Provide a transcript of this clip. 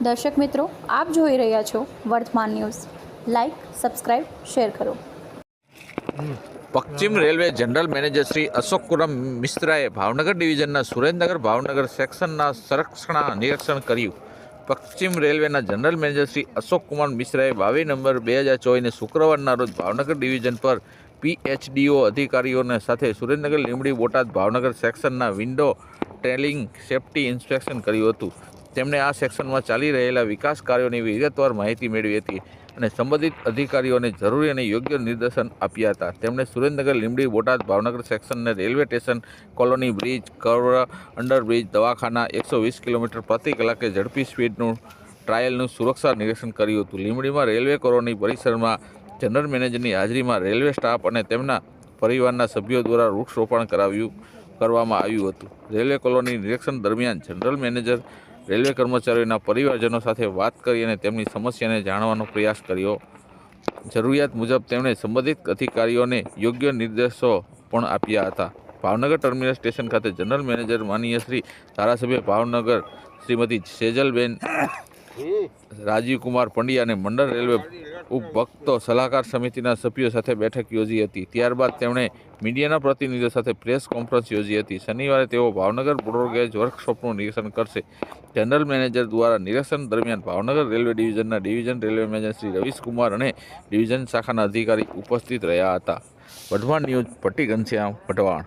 દર્શક મિત્રો, આપ જોઈ રહ્યા છો વર્તમાન ન્યૂઝ. લાઈક, સબસ્ક્રાઇબ, શેર કરો. પશ્ચિમ railway general manager Shri Ashok Kumar મિશ્રાએ ભાવનગર ડિવિઝનના સુરેન્દ્રનગર ભાવનગર સેક્શનના સંરક્ષણ નિરીક્ષણ કર્યું. પશ્ચિમ રેલવેના જનરલ મેનેજર શ્રી અશોક કુમાર મિશ્રાએ 22 નવેમ્બર 2024ને શુક્રવારના રોજ ભાવનગર ડિવિઝન પર PHDO અધિકારીઓને સાથે સુરેન્દ્રનગર લીંબડી બોટાદ ભાવનગર સેક્શનના વિન્ડો ટ્રેલિંગ સેફ્ટી ઇન્સ્પેક્શન કર્યું હતું. તેમણે આ સેક્શનમાં ચાલી રહેલા વિકાસ કાર્યોની વિગતવાર માહિતી મેળવી હતી અને સંબંધિત અધિકારીઓને જરૂરી અને યોગ્ય નિર્દેશન આપ્યા હતા. તેમણે સુરેન્દ્રનગર લીંબડી બોટાદ ભાવનગર સેક્શનને railway station, colony, bridge, curve, underbridge, દવાખાના 120 કિલોમીટર પ્રતિ કલાકે ઝડપી સ્પીડનું ટ્રાયલનું સુરક્ષા નિરીક્ષણ કર્યું હતું. લીંબડીમાં રેલવે કોલોની પરિસરમાં જનરલ મેનેજરની હાજરીમાં રેલવે સ્ટાફ અને તેમના પરિવારના સભ્યો દ્વારા વૃક્ષારોપણ કરવામાં આવ્યું હતું. રેલવે કોલોની નિરીક્ષણ દરમિયાન જનરલ મેનેજર રેલવે કર્મચારીઓના પરિવારજનો સાથે વાત કરી અને તેમની સમસ્યાને જાણવાનો પ્રયાસ કર્યો. જરૂરિયાત મુજબ તેમણે સંબંધિત અધિકારીઓને યોગ્ય નિર્દેશો પણ આપ્યા હતા. ભાવનગર ટર્મિનલ સ્ટેશન ખાતે જનરલ મેનેજર માનનીય શ્રી ધારાસભ્ય ભાવનગર શ્રીમતી સેજલબેન રાજીવકુમાર પંડ્યા અને મંડળ રેલવે ઉપભોક્તા સલાહકાર સમિતિના સભ્યો સાથે બેઠક યોજી હતી. ત્યારબાદ તેમણે મીડિયાના પ્રતિનિધિઓ સાથે પ્રેસ કોન્ફરન્સ યોજી હતી. શનિવારે તેઓ ભાવનગર બ્રોડગેજ વર્કશોપનું નિરીક્ષણ કરશે. જનરલ મેનેજર દ્વારા નિરીક્ષણ દરમિયાન ભાવનગર રેલવે ડિવિઝનના division railway manager Shri Ravishkumar અને ડિવિઝન શાખાના અધિકારી ઉપસ્થિત રહ્યા હતા. વર્ધમાન ન્યૂઝ, પટ્ટી ઘનશ્યામ, વઢવાણ.